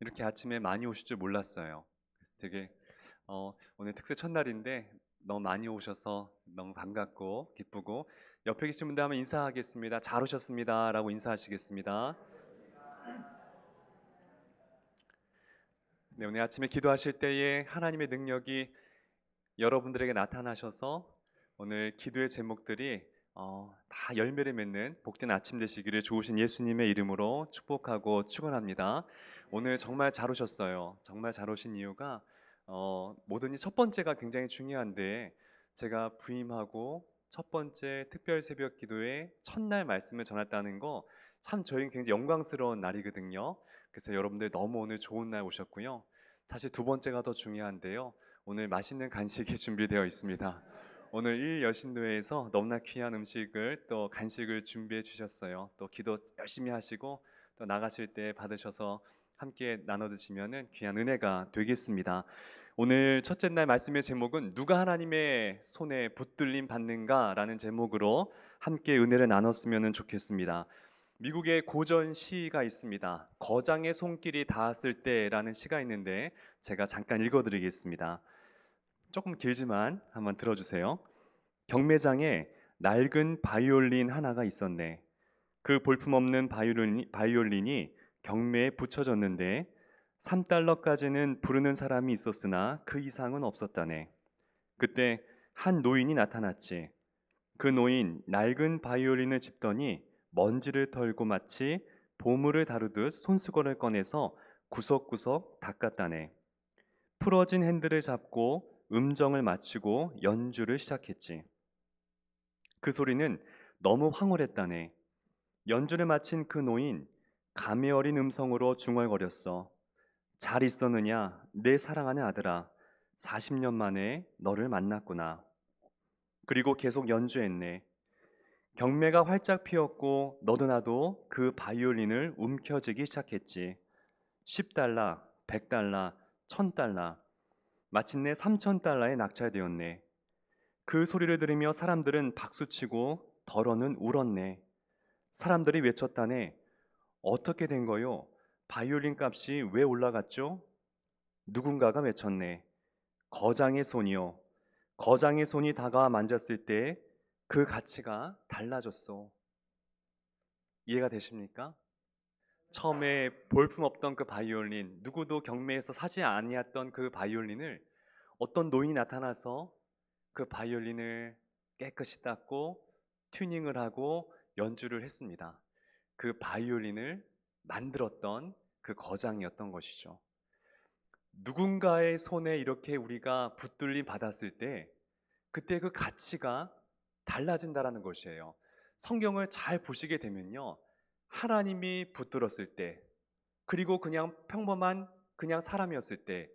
이렇게 아침에 많이 오실 줄 몰랐어요. 되게 오늘 특세 첫날인데 너무 많이 오셔서 너무 반갑고 기쁘고, 옆에 계신 분들 한번 인사하겠습니다. 잘 오셨습니다라고 인사하시겠습니다. 네, 오늘 아침에 기도하실 때에 하나님의 능력이 여러분들에게 나타나셔서 오늘 기도의 제목들이 다 열매를 맺는 복된 아침 되시기를 좋으신 예수님의 이름으로 축복하고 축원합니다. 오늘 정말 잘 오셨어요. 정말 잘 오신 이유가 뭐든지 첫 번째가 굉장히 중요한데, 제가 부임하고 첫 번째 특별 새벽 기도에 첫날 말씀을 전했다는 거 참 저희는 굉장히 영광스러운 날이거든요. 그래서 여러분들 너무 오늘 좋은 날 오셨고요. 사실 두 번째가 더 중요한데요. 오늘 맛있는 간식이 준비되어 있습니다. 오늘 일 여신도에서 너무나 귀한 음식을 또 간식을 준비해 주셨어요. 또 기도 열심히 하시고 또 나가실 때 받으셔서 함께 나눠 드시면은 귀한 은혜가 되겠습니다. 오늘 첫째 날 말씀의 제목은 누가 하나님의 손에 붙들림 받는가라는 제목으로 함께 은혜를 나눴으면 좋겠습니다. 미국의 고전 시가 있습니다. 거장의 손길이 닿았을 때라는 시가 있는데 제가 잠깐 읽어드리겠습니다. 조금 길지만 한번 들어주세요. 경매장에 낡은 바이올린 하나가 있었네. 그 볼품없는 바이올린이 경매에 붙여졌는데 3달러까지는 부르는 사람이 있었으나 그 이상은 없었다네. 그때 한 노인이 나타났지. 그 노인 낡은 바이올린을 짚더니 먼지를 털고 마치 보물을 다루듯 손수건을 꺼내서 구석구석 닦았다네. 풀어진 핸들을 잡고 음정을 맞추고 연주를 시작했지. 그 소리는 너무 황홀했다네. 연주를 마친 그 노인, 감이 어린 음성으로 중얼거렸어. 잘 있었느냐, 내 사랑하는 아들아. 40년 만에 너를 만났구나. 그리고 계속 연주했네. 경매가 활짝 피었고 너도 나도 그 바이올린을 움켜쥐기 시작했지. 10달러, 100달러, 1000달러, 마침내 3000달러에 낙찰되었네. 그 소리를 들으며 사람들은 박수치고 덜어는 울었네. 사람들이 외쳤다네. 어떻게 된 거요? 바이올린 값이 왜 올라갔죠? 누군가가 외쳤네. 거장의 손이요. 거장의 손이 다가와 만졌을 때 그 가치가 달라졌어. 이해가 되십니까? 처음에 볼품 없던 그 바이올린, 누구도 경매에서 사지 아니했던 그 바이올린을 어떤 노인이 나타나서 그 바이올린을 깨끗이 닦고 튜닝을 하고 연주를 했습니다. 그 바이올린을 만들었던 그 거장이었던 것이죠. 누군가의 손에 이렇게 우리가 붙들림 받았을 때 그때 그 가치가 달라진다라는 것이에요. 성경을 잘 보시게 되면요. 하나님이 붙들었을 때, 그리고 그냥 평범한 그냥 사람이었을 때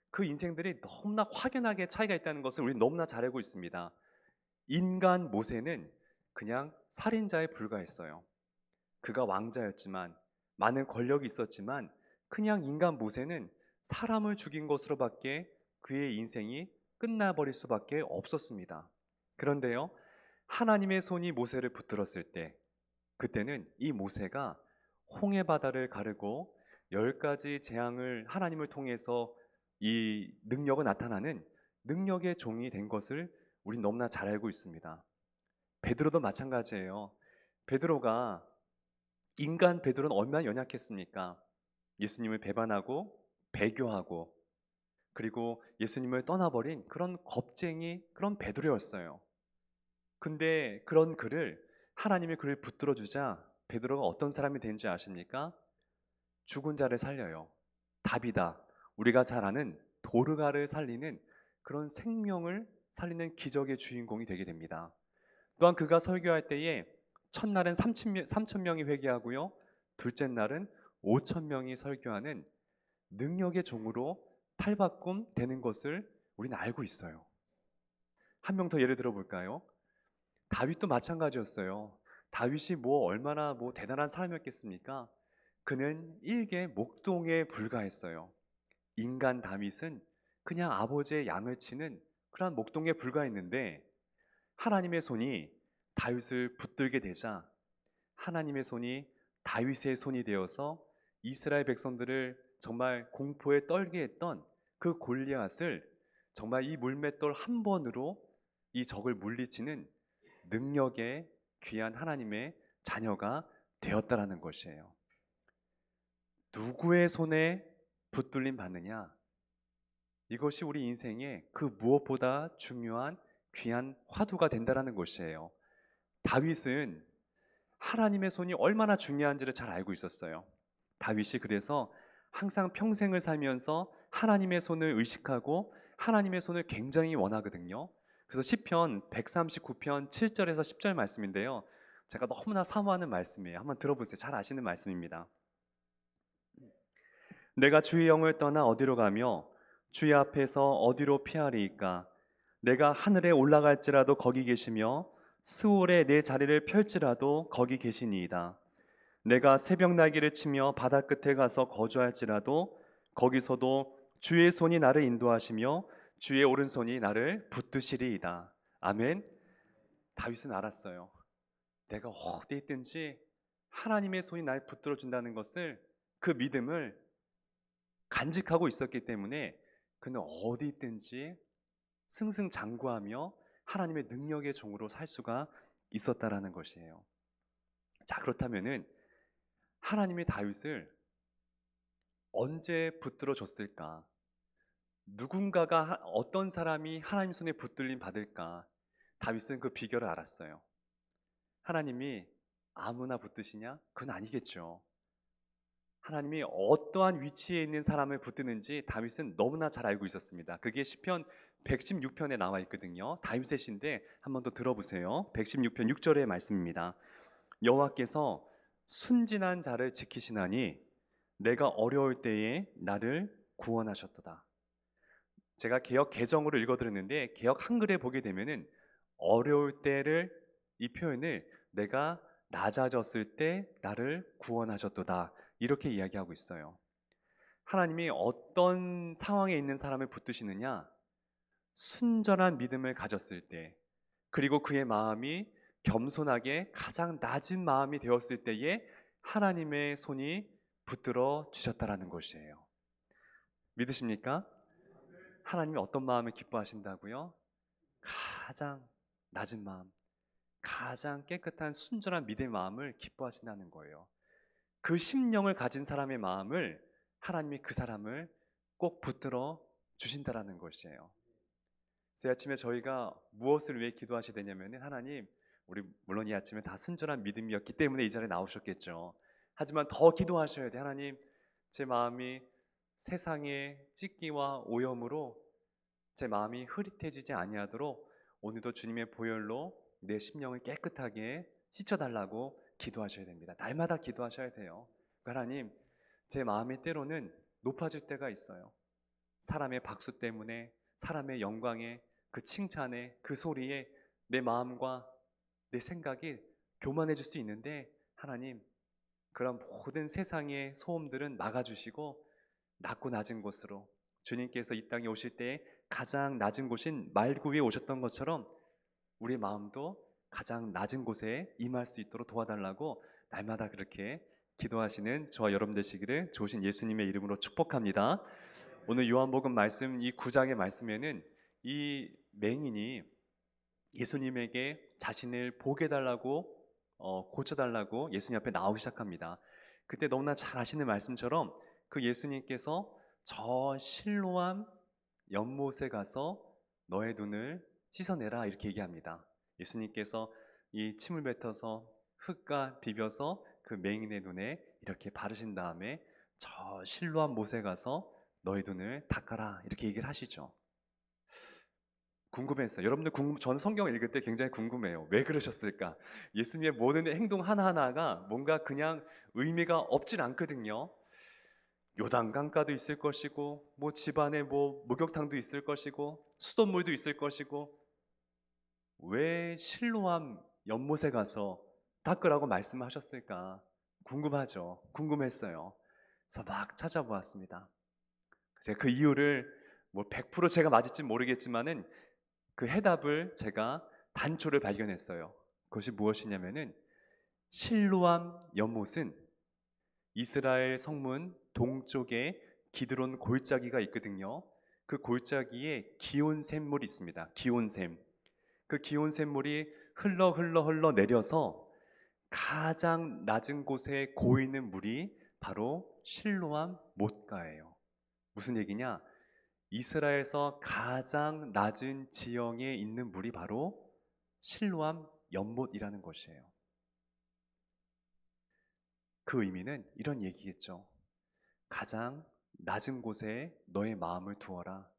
그 인생들이 너무나 확연하게 차이가 있다는 것을 우리는 너무나 잘 알고 있습니다. 인간 모세는 그냥 살인자에 불과했어요. 그가 왕자였지만, 많은 권력이 있었지만 그냥 인간 모세는 사람을 죽인 것으로밖에 그의 인생이 끝나버릴 수밖에 없었습니다. 그런데요, 하나님의 손이 모세를 붙들었을 때, 그때는 이 모세가 홍해 바다를 가르고 10가지 재앙을 하나님을 통해서 이 능력을 나타나는 능력의 종이 된 것을 우린 너무나 잘 알고 있습니다. 베드로도 마찬가지예요. 베드로가 인간 베드로는 얼마나 연약했습니까? 예수님을 배반하고 배교하고 그리고 예수님을 떠나버린 그런 겁쟁이 그런 베드로였어요. 근데 그런 그를 하나님이 그를 붙들어 주자 베드로가 어떤 사람이 된지 아십니까? 죽은 자를 살려요. 답이다. 우리가 잘 아는 도르가를 살리는 그런 생명을 살리는 기적의 주인공이 되게 됩니다. 또한 그가 설교할 때에 첫날은 3천 명이 회개하고요. 둘째 날은 5천 명이 설교하는 능력의 종으로 탈바꿈 되는 것을 우리는 알고 있어요. 한 명 더 예를 들어 볼까요? 다윗도 마찬가지였어요. 다윗이 얼마나 대단한 사람이었겠습니까? 그는 일개 목동에 불과했어요. 인간 다윗은 그냥 아버지의 양을 치는 그런 목동에 불과했는데 하나님의 손이 다윗을 붙들게 되자 하나님의 손이 다윗의 손이 되어서 이스라엘 백성들을 정말 공포에 떨게 했던 그 골리앗을 정말 이 물맷돌 한 번으로 이 적을 물리치는 능력의 귀한 하나님의 자녀가 되었다라는 것이에요. 누구의 손에 붙들림 받느냐? 이것이 우리 인생의 그 무엇보다 중요한 귀한 화두가 된다라는 것이에요. 다윗은 하나님의 손이 얼마나 중요한지를 잘 알고 있었어요. 다윗이 그래서 항상 평생을 살면서 하나님의 손을 의식하고 하나님의 손을 굉장히 원하거든요. 그래서 시편 139편 7절에서 10절 말씀인데요. 제가 너무나 사모하는 말씀이에요. 한번 들어보세요. 잘 아시는 말씀입니다. 내가 주의 영을 떠나 어디로 가며 주의 앞에서 어디로 피하리이까? 내가 하늘에 올라갈지라도 거기 계시며 스올에 내 자리를 펼지라도 거기 계시니이다. 내가 새벽 날개를 치며 바다 끝에 가서 거주할지라도 거기서도 주의 손이 나를 인도하시며 주의 오른손이 나를 붙드시리이다. 아멘. 다윗은 알았어요. 내가 어디에 있든지 하나님의 손이 날 붙들어 준다는 것을, 그 믿음을 간직하고 있었기 때문에 그는 어디 있든지 승승장구하며 하나님의 능력의 종으로 살 수가 있었다라는 것이에요. 자, 그렇다면은 하나님이 다윗을 언제 붙들어 줬을까? 누군가가, 어떤 사람이 하나님 손에 붙들림 받을까? 다윗은 그 비결을 알았어요. 하나님이 아무나 붙드시냐? 그건 아니겠죠. 하나님이 어떠한 위치에 있는 사람을 붙드는지 다윗은 너무나 잘 알고 있었습니다. 그게 시편 116편에 나와 있거든요. 다윗의 시인데 한번 더 들어보세요. 116편 6절의 말씀입니다. 여호와께서 순진한 자를 지키시나니 내가 어려울 때에 나를 구원하셨도다. 제가 개역 개정으로 읽어드렸는데 개역 한글에 보게 되면은 어려울 때를, 이 표현을 내가 낮아졌을 때 나를 구원하셨도다, 이렇게 이야기하고 있어요. 하나님이 어떤 상황에 있는 사람을 붙드시느냐? 순전한 믿음을 가졌을 때, 그리고 그의 마음이 겸손하게 가장 낮은 마음이 되었을 때에 하나님의 손이 붙들어 주셨다라는 것이에요. 믿으십니까? 하나님이 어떤 마음을 기뻐하신다고요? 가장 낮은 마음, 가장 깨끗한 순전한 믿음의 마음을 기뻐하신다는 거예요. 그 심령을 가진 사람의 마음을 하나님이 그 사람을 꼭 붙들어 주신다라는 것이에요. 그래서 아침에 저희가 무엇을 위해 기도하셔야 되냐면, 하나님, 우리 물론 이 아침에 다 순전한 믿음이었기 때문에 이 자리에 나오셨겠죠. 하지만 더 기도하셔야 돼. 하나님, 제 마음이 세상의 찢기와 오염으로 제 마음이 흐릿해지지 아니하도록 오늘도 주님의 보혈로 내 심령을 깨끗하게 씻어달라고 기도하셔야 됩니다. 날마다 기도하셔야 돼요. 하나님, 제 마음이 때로는 높아질 때가 있어요. 사람의 박수 때문에, 사람의 영광에, 그 칭찬에, 그 소리에 내 마음과 내 생각이 교만해질 수 있는데, 하나님, 그런 모든 세상의 소음들은 막아주시고 낮고 낮은 곳으로, 주님께서 이 땅에 오실 때 가장 낮은 곳인 말구 위에 오셨던 것처럼 우리 마음도 가장 낮은 곳에 임할 수 있도록 도와달라고 날마다 그렇게 기도하시는 저와 여러분 되시기를 좋으신 예수님의 이름으로 축복합니다. 오늘 요한복음 말씀 이 9장의 말씀에는 이 맹인이 예수님에게 자신을 보게 달라고, 고쳐달라고 예수님 앞에 나오기 시작합니다. 그때 너무나 잘 아시는 말씀처럼 그 예수님께서 저 실로암 연못에 가서 너의 눈을 씻어내라, 이렇게 얘기합니다. 예수님께서 이 침을 뱉어서 흙과 비벼서 그 맹인의 눈에 이렇게 바르신 다음에 저 실로암 못에 가서 너의 눈을 닦아라, 이렇게 얘기를 하시죠. 궁금했어요. 여러분들 저는 성경을 읽을 때 굉장히 궁금해요. 왜 그러셨을까? 예수님의 모든 행동 하나하나가 뭔가 그냥 의미가 없진 않거든요. 요단강가도 있을 것이고, 뭐 집안에 뭐 목욕탕도 있을 것이고, 수돗물도 있을 것이고, 왜 실로암 연못에 가서 닦으라고 말씀하셨을까? 궁금하죠. 궁금했어요. 그래서 막 찾아보았습니다. 제가 그 이유를 뭐 100% 제가 맞을지 모르겠지만은 그 해답을 제가 단초를 발견했어요. 그것이 무엇이냐면은 실로암 연못은 이스라엘 성문 동쪽에 기드론 골짜기가 있거든요. 그 골짜기에 기온샘물이 있습니다. 기온샘. 그 기온샘물이 흘러 내려서 가장 낮은 곳에 고이는 물이 바로 실로암 못가예요. 무슨 얘기냐? 이스라엘에서 가장 낮은 지형에 있는 물이 바로 실로암 연못이라는 것이에요. 그 의미는 이런 얘기겠죠. 가장 낮은 곳에 너의 마음을 두어라.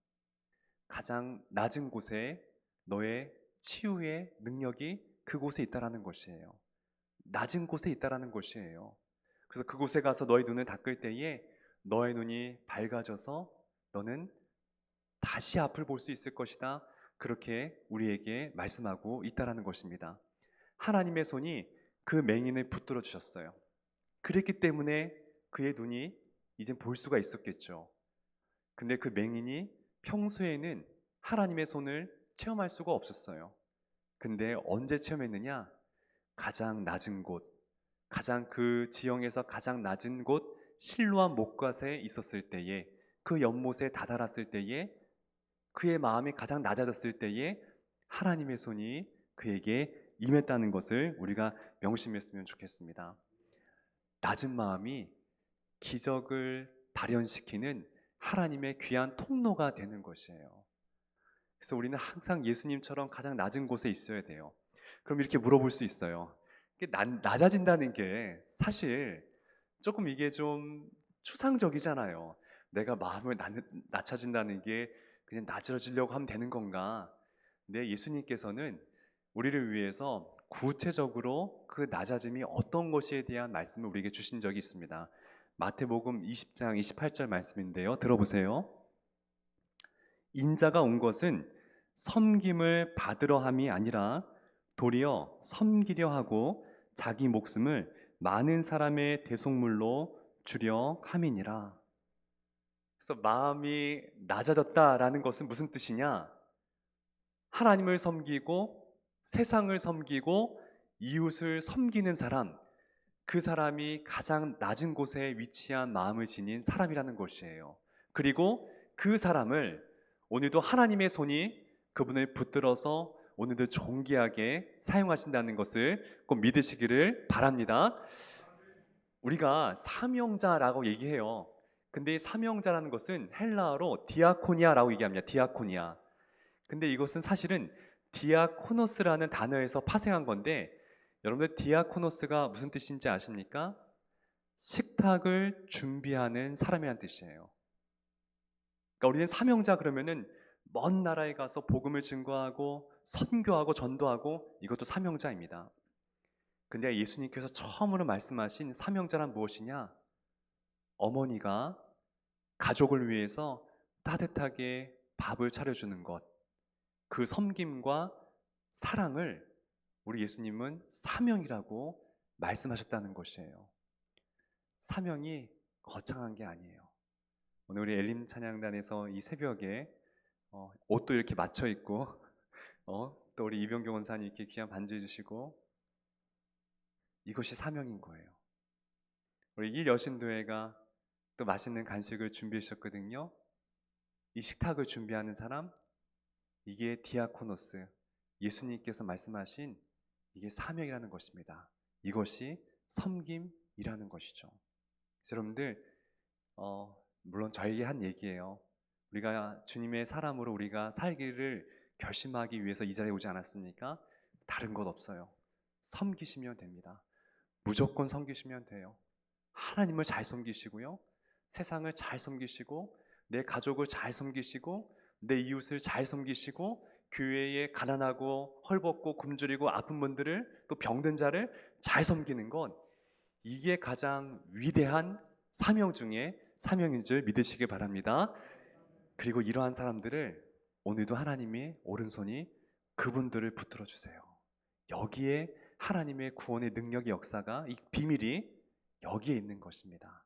가장 낮은 곳에 너의 치유의 능력이 그곳에 있다라는 것이에요. 낮은 곳에 있다라는 것이에요. 그래서 그곳에 가서 너의 눈을 닦을 때에 너의 눈이 밝아져서 너는 다시 앞을 볼 수 있을 것이다. 그렇게 우리에게 말씀하고 있다라는 것입니다. 하나님의 손이 그 맹인을 붙들어 주셨어요. 그랬기 때문에 그의 눈이 이제 볼 수가 있었겠죠. 근데 그 맹인이 평소에는 하나님의 손을 체험할 수가 없었어요. 근데 언제 체험했느냐? 가장 낮은 곳, 가장 그 지형에서 가장 낮은 곳 실로암 못갓에 있었을 때에, 그 연못에 다다랐을 때에, 그의 마음이 가장 낮아졌을 때에 하나님의 손이 그에게 임했다는 것을 우리가 명심했으면 좋겠습니다. 낮은 마음이 기적을 발현시키는 하나님의 귀한 통로가 되는 것이에요. 그래서 우리는 항상 예수님처럼 가장 낮은 곳에 있어야 돼요. 그럼 이렇게 물어볼 수 있어요. 낮아진다는 게 사실 조금 이게 좀 추상적이잖아요. 내가 마음을 낮아진다는 게 그냥 낮아지려고 하면 되는 건가? 근데 예수님께서는 우리를 위해서 구체적으로 그 낮아짐이 어떤 것에 대한 말씀을 우리에게 주신 적이 있습니다. 마태복음 20장 28절 말씀인데요. 들어보세요. 인자가 온 것은 섬김을 받으러 함이 아니라 도리어 섬기려 하고 자기 목숨을 많은 사람의 대속물로 주려 함이니라. 그래서 마음이 낮아졌다라는 것은 무슨 뜻이냐? 하나님을 섬기고 세상을 섬기고 이웃을 섬기는 사람, 그 사람이 가장 낮은 곳에 위치한 마음을 지닌 사람이라는 것이에요. 그리고 그 사람을 오늘도 하나님의 손이 그분을 붙들어서 오늘도 존귀하게 사용하신다는 것을 꼭 믿으시기를 바랍니다. 우리가 사명자라고 얘기해요. 근데 이 사명자라는 것은 헬라어로 디아코니아라고 얘기합니다. 디아코니아. 근데 이것은 사실은 디아코노스라는 단어에서 파생한 건데, 여러분들 디아코노스가 무슨 뜻인지 아십니까? 식탁을 준비하는 사람이라는 뜻이에요. 그러니까 우리는 사명자 그러면은 먼 나라에 가서 복음을 증거하고 선교하고 전도하고, 이것도 사명자입니다. 근데 예수님께서 처음으로 말씀하신 사명자란 무엇이냐? 어머니가 가족을 위해서 따뜻하게 밥을 차려주는 것, 그 섬김과 사랑을 우리 예수님은 사명이라고 말씀하셨다는 것이에요. 사명이 거창한 게 아니에요. 오늘 우리 엘림 찬양단에서 이 새벽에 옷도 이렇게 맞춰 입고 또 우리 이병경 원사님 이렇게 귀한 반주 해주시고, 이것이 사명인 거예요. 우리 일 여신도회가 또 맛있는 간식을 준비해 주셨거든요. 이 식탁을 준비하는 사람, 이게 디아코노스, 예수님께서 말씀하신 이게 사명이라는 것입니다. 이것이 섬김이라는 것이죠. 그래서 여러분들 물론 저에게 한 얘기예요. 우리가 주님의 사람으로 우리가 살기를 결심하기 위해서 이 자리에 오지 않았습니까? 다른 것 없어요. 섬기시면 됩니다. 무조건 섬기시면 돼요. 하나님을 잘 섬기시고요, 세상을 잘 섬기시고, 내 가족을 잘 섬기시고, 내 이웃을 잘 섬기시고, 교회에 가난하고 헐벗고 굶주리고 아픈 분들을, 또 병든 자를 잘 섬기는 건, 이게 가장 위대한 사명 중에 사명인 줄 믿으시기 바랍니다. 그리고 이러한 사람들을 오늘도 하나님의 오른손이 그분들을 붙들어 주세요. 여기에 하나님의 구원의 능력의 역사가, 이 비밀이 여기에 있는 것입니다.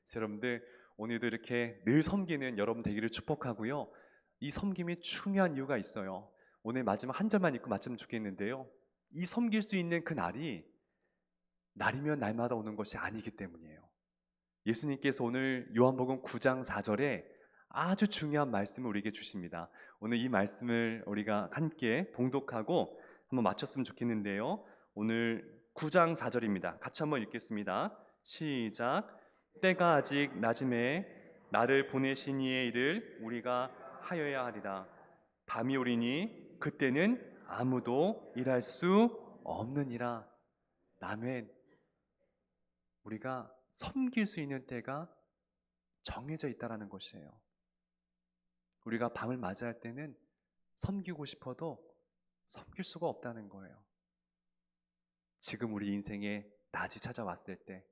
그래서 여러분들 오늘도 이렇게 늘 섬기는 여러분 되기를 축복하고요. 이 섬김이 중요한 이유가 있어요. 오늘 마지막 한 절만 읽고 마치면 좋겠는데요. 이 섬길 수 있는 그 날이 날이면 날마다 오는 것이 아니기 때문이에요. 예수님께서 오늘 요한복음 9장 4절에 아주 중요한 말씀을 우리에게 주십니다. 오늘 이 말씀을 우리가 함께 봉독하고 한번 맞췄으면 좋겠는데요. 오늘 9장 4절입니다. 같이 한번 읽겠습니다. 시작. 때가 아직 낮음에 나를 보내신 이의 일을 우리가 하여야 하리라. 밤이 오리니 그때는 아무도 일할 수 없느니라. 아멘. 우리가 섬길 수 있는 때가 정해져 있다라는 것이에요. 우리가 밤을 맞이할 때는 섬기고 싶어도 섬길 수가 없다는 거예요. 지금 우리 인생에 낮이 찾아왔을 때,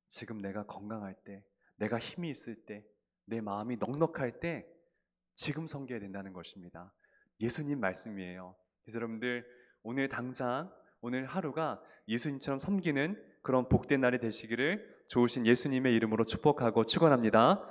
지금 내가 건강할 때, 내가 힘이 있을 때, 내 마음이 넉넉할 때 지금 섬겨야 된다는 것입니다. 예수님 말씀이에요. 그래서 여러분들 오늘 당장 오늘 하루가 예수님처럼 섬기는 그런 복된 날이 되시기를 좋으신 예수님의 이름으로 축복하고 축원합니다.